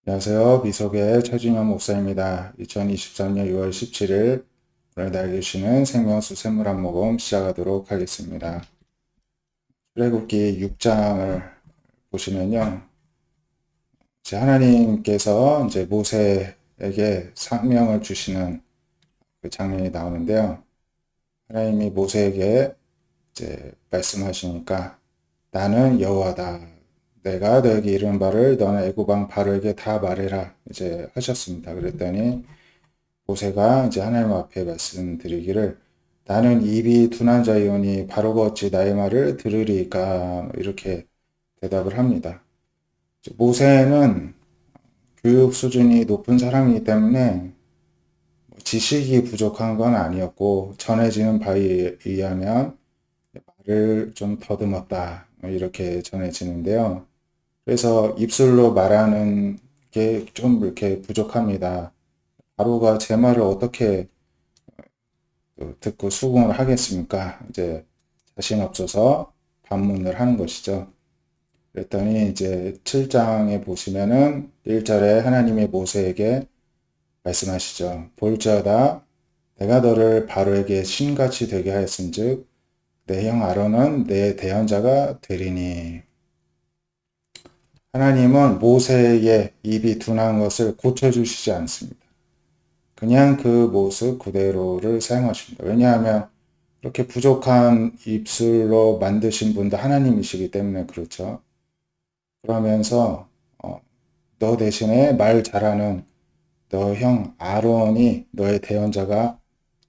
안녕하세요. 미속의 최진영 목사입니다. 2023년 6월 17일 오늘 달기 쉬는 생명수 샘물한 모금 시작하도록 하겠습니다. 출애굽기 6장을 보시면요. 이제 하나님께서 이제 모세에게 사명을 주시는 그 장면이 나오는데요. 하나님이 모세에게 이제 말씀하시니까 나는 여호와다. 내가 너에게 이른 바를 너는 애굽 왕 바로에게 다 말해라. 이제 하셨습니다. 그랬더니 모세가 이제 하나님 앞에 말씀드리기를 나는 입이 둔한 자이오니 바로가 어찌 나의 말을 들으리까 이렇게 대답을 합니다. 모세는 교육 수준이 높은 사람이기 때문에 지식이 부족한 건 아니었고 전해지는 바에 의하면 말을 좀 더듬었다 이렇게 전해지는데요. 그래서 입술로 말하는 게 좀 이렇게 부족합니다. 바로가 제 말을 어떻게 듣고 수긍을 하겠습니까? 이제 자신 없어서 반문을 하는 것이죠. 그랬더니 이제 7장에 보시면은 1절에 하나님이 모세에게 말씀하시죠. 볼지어다 내가 너를 바로에게 신같이 되게 하였은즉 내 형 아론은 내 대언자가 되리니. 하나님은 모세의 입이 둔한 것을 고쳐주시지 않습니다. 그냥 그 모습 그대로를 사용하십니다. 왜냐하면 이렇게 부족한 입술로 만드신 분도 하나님이시기 때문에 그렇죠. 그러면서 너 대신에 말 잘하는 너 형 아론이 너의 대언자가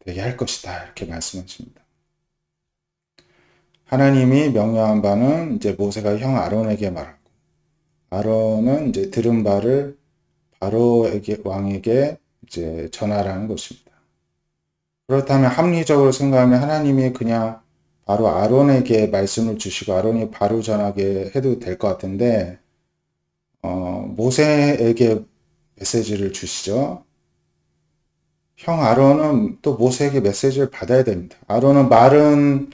되게 할 것이다. 이렇게 말씀하십니다. 하나님이 명령한 바는 이제 모세가 형 아론에게 말하고 아론은 이제 들은 바를 바로에게 왕에게 이제 전하라는 것입니다. 그렇다면 합리적으로 생각하면 하나님이 그냥 바로 아론에게 말씀을 주시고 아론이 바로 전하게 해도 될 것 같은데 모세에게 메시지를 주시죠. 형 아론은 또 모세에게 메시지를 받아야 됩니다. 아론은 말은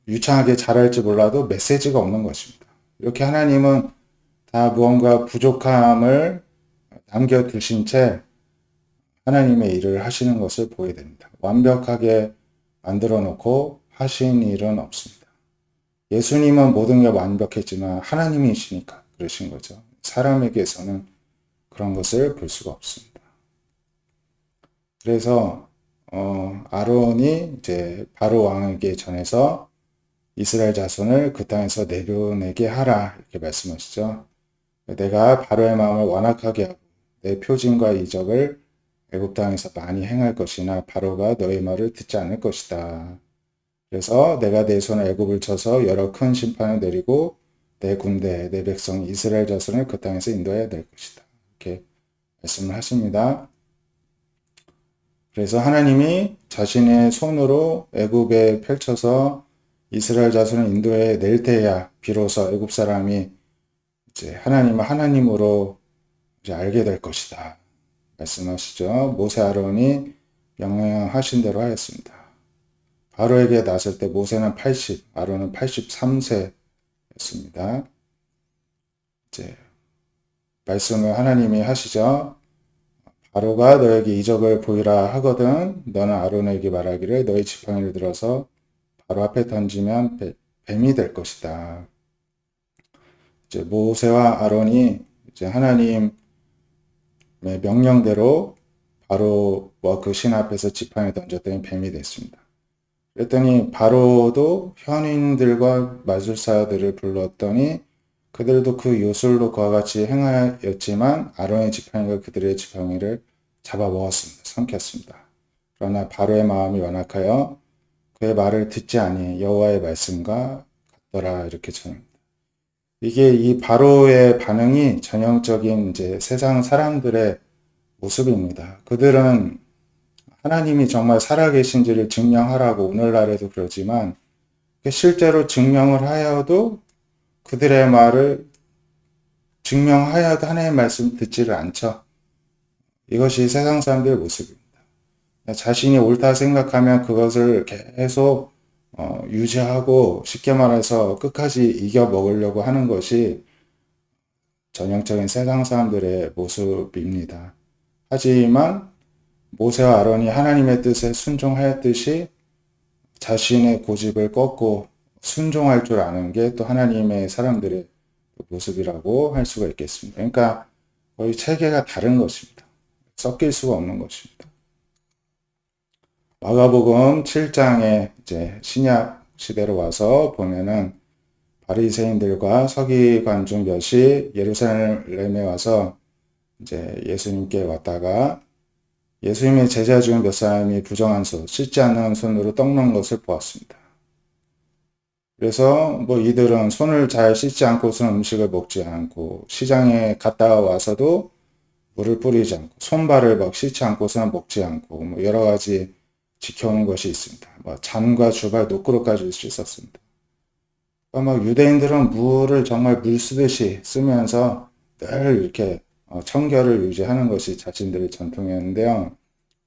유창하게 잘할지 몰라도 메시지가 없는 것입니다. 이렇게 하나님은 다 무언가 부족함을 남겨두신 채 하나님의 일을 하시는 것을 보게 됩니다. 완벽하게 만들어 놓고 하신 일은 없습니다. 예수님은 모든 게 완벽했지만 하나님이시니까 그러신 거죠. 사람에게서는 그런 것을 볼 수가 없습니다. 그래서 아론이 이제 바로 왕에게 전해서 이스라엘 자손을 그 땅에서 내보내게 하라 이렇게 말씀하시죠. 내가 바로의 마음을 완악하게 하고 내 표징과 이적을 애굽 땅에서 많이 행할 것이나 바로가 너의 말을 듣지 않을 것이다. 그래서 내가 내 손에 애굽을 쳐서 여러 큰 심판을 내리고 내 군대, 내 백성 이스라엘 자손을 그 땅에서 인도해야 될 것이다. 이렇게 말씀을 하십니다. 그래서 하나님이 자신의 손으로 애굽에 펼쳐서 이스라엘 자손을 인도해 낼 때야 비로소 애굽 사람이 이제 하나님을 하나님으로 이제 알게 될 것이다. 말씀하시죠. 모세 아론이 명령하신 대로 하였습니다. 바로에게 나설 때 모세는 80, 아론은 83세였습니다. 이제 말씀을 하나님이 하시죠. 바로가 너에게 이적을 보이라 하거든 너는 아론에게 말하기를 너의 지팡이를 들어서 바로 앞에 던지면 뱀이 될 것이다. 이제 모세와 아론이 이제 하나님의 명령대로 바로와 그 신 앞에서 지팡이 던졌더니 뱀이 됐습니다. 그랬더니 바로도 현인들과 마술사들을 불렀더니 그들도 그 요술로 그와 같이 행하였지만 아론의 지팡이가 그들의 지팡이를 잡아먹었습니다. 삼켰습니다. 그러나 바로의 마음이 완악하여 그의 말을 듣지 아니 여호와의 말씀과 같더라 이렇게 전합니다. 이게 이 바로의 반응이 전형적인 이제 세상 사람들의 모습입니다. 그들은 하나님이 정말 살아계신지를 증명하라고 오늘날에도 그러지만 실제로 증명을 하여도 그들의 말을 증명하여도 하나님의 말씀 듣지를 않죠. 이것이 세상 사람들의 모습입니다. 자신이 옳다 생각하면 그것을 계속 유지하고 쉽게 말해서 끝까지 이겨 먹으려고 하는 것이 전형적인 세상 사람들의 모습입니다. 하지만 모세와 아론이 하나님의 뜻에 순종하였듯이 자신의 고집을 꺾고 순종할 줄 아는 게 또 하나님의 사람들의 모습이라고 할 수가 있겠습니다. 그러니까 거의 체계가 다른 것입니다. 섞일 수가 없는 것입니다. 마가복음 7장에 이제 신약 시대로 와서 보면은 바리새인들과 서기관 중 몇이 예루살렘에 와서 이제 예수님께 왔다가 예수님의 제자 중 몇 사람이 부정한 손, 씻지 않는 손으로 떡 넣은 것을 보았습니다. 그래서 뭐 이들은 손을 잘 씻지 않고서는 음식을 먹지 않고 시장에 갔다 와서도 물을 뿌리지 않고 손발을 막 씻지 않고서는 먹지 않고 뭐 여러 가지 지켜오는 것이 있습니다. 뭐 잔과 주발 노크로까지 씻었습니다. 그러니까 막 유대인들은 물을 정말 물 쓰듯이 쓰면서 늘 이렇게 청결을 유지하는 것이 자신들의 전통이었는데요.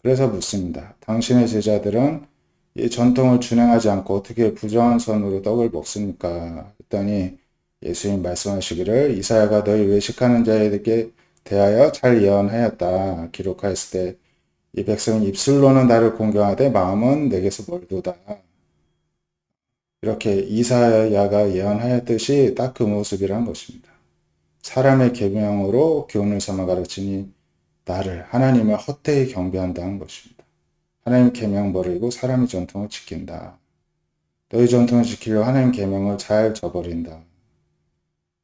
그래서 묻습니다. 당신의 제자들은 이 전통을 준행하지 않고 어떻게 부정한 손으로 떡을 먹습니까? 했더니 예수님 말씀하시기를 이사야가 너희 외식하는 자에게 대하여 잘 예언하였다. 기록하였을 때 이 백성은 입술로는 나를 공경하되 마음은 내게서 멀도다. 이렇게 이사야가 예언하였듯이 딱 그 모습이란 것입니다. 사람의 계명으로 교훈을 삼아 가르치니 나를 하나님을 헛되이 경배한다는 것입니다. 하나님 계명 버리고 사람의 전통을 지킨다. 너희 전통을 지키려 하나님 계명을 잘 저버린다.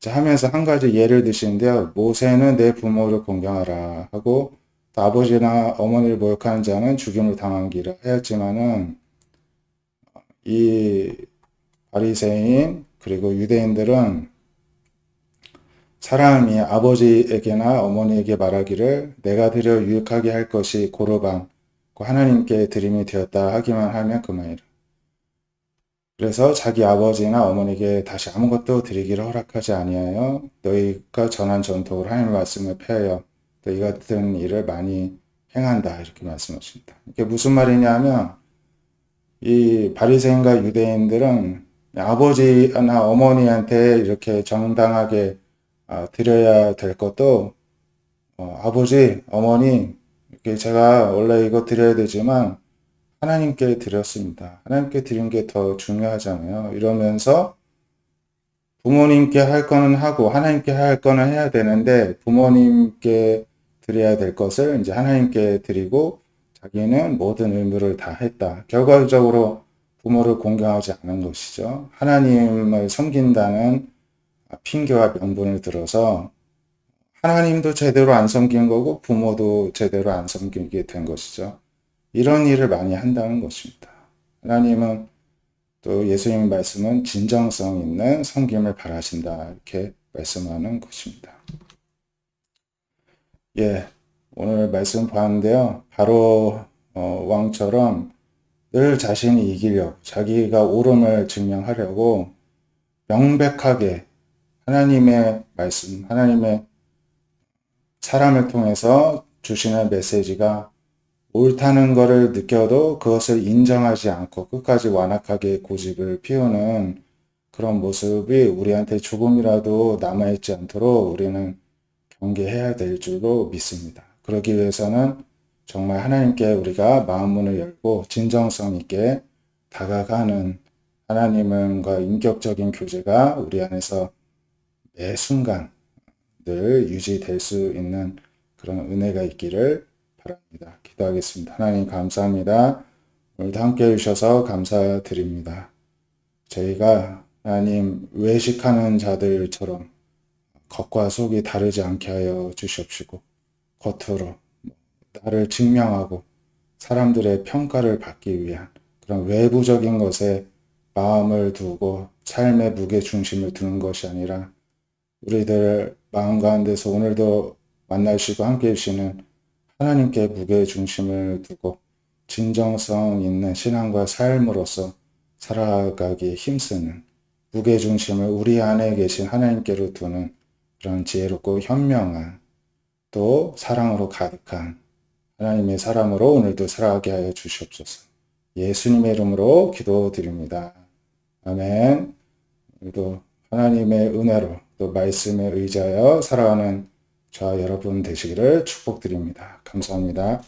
자, 하면서 한 가지 예를 드시는데요. 모세는 내 부모를 공경하라 하고 또 아버지나 어머니를 모욕하는 자는 죽임을 당하기를 하였지만은 이 바리새인 그리고 유대인들은 사람이 아버지에게나 어머니에게 말하기를 내가 드려 유익하게 할 것이 고르반 하나님께 드림이 되었다 하기만 하면 그만이라. 그래서 자기 아버지나 어머니에게 다시 아무것도 드리기를 허락하지 아니하여 너희가 전한 전통으로 하나님의 말씀을 폐하여 또 이 같은 일을 많이 행한다 이렇게 말씀하십니다. 이게 무슨 말이냐 하면 이 바리새인과 유대인들은 아버지나 어머니한테 이렇게 정당하게 드려야 될 것도 아버지, 어머니 이렇게 제가 원래 이거 드려야 되지만 하나님께 드렸습니다. 하나님께 드린 게 더 중요하잖아요. 이러면서 부모님께 할 거는 하고 하나님께 할 거는 해야 되는데 부모님께 드려야 될 것을 이제 하나님께 드리고 자기는 모든 의무를 다 했다. 결과적으로 부모를 공경하지 않은 것이죠. 하나님을 섬긴다는 핑계와 명분을 들어서 하나님도 제대로 안 섬긴 거고 부모도 제대로 안 섬기게 된 것이죠. 이런 일을 많이 한다는 것입니다. 하나님은 또 예수님의 말씀은 진정성 있는 섬김을 바라신다 이렇게 말씀하는 것입니다. 예, 오늘 말씀 봤는데요. 바로 왕처럼 늘 자신이 이기려고 자기가 옳음을 증명하려고 명백하게 하나님의 말씀, 하나님의 사람을 통해서 주시는 메시지가 옳다는 것을 느껴도 그것을 인정하지 않고 끝까지 완악하게 고집을 피우는 그런 모습이 우리한테 조금이라도 남아있지 않도록 우리는 경계해야 될 줄로 믿습니다. 그러기 위해서는 정말 하나님께 우리가 마음문을 열고 진정성 있게 다가가는 하나님과 인격적인 교제가 우리 안에서 매 순간 늘 유지될 수 있는 그런 은혜가 있기를 바랍니다. 기도하겠습니다. 하나님 감사합니다. 오늘도 함께 해주셔서 감사드립니다. 저희가 하나님 외식하는 자들처럼 겉과 속이 다르지 않게 하여 주시옵시고 겉으로 나를 증명하고 사람들의 평가를 받기 위한 그런 외부적인 것에 마음을 두고 삶의 무게 중심을 두는 것이 아니라 우리들 마음 가운데서 오늘도 만나시고 함께 해주시는 하나님께 무게 중심을 두고 진정성 있는 신앙과 삶으로서 살아가기에 힘쓰는 무게 중심을 우리 안에 계신 하나님께로 두는 그런 지혜롭고 현명한 또 사랑으로 가득한 하나님의 사람으로 오늘도 살아가게 하여 주시옵소서. 예수님의 이름으로 기도드립니다. 아멘. 오늘도 하나님의 은혜로 또 말씀에 의지하여 살아가는 저와 여러분 되시기를 축복드립니다. 감사합니다.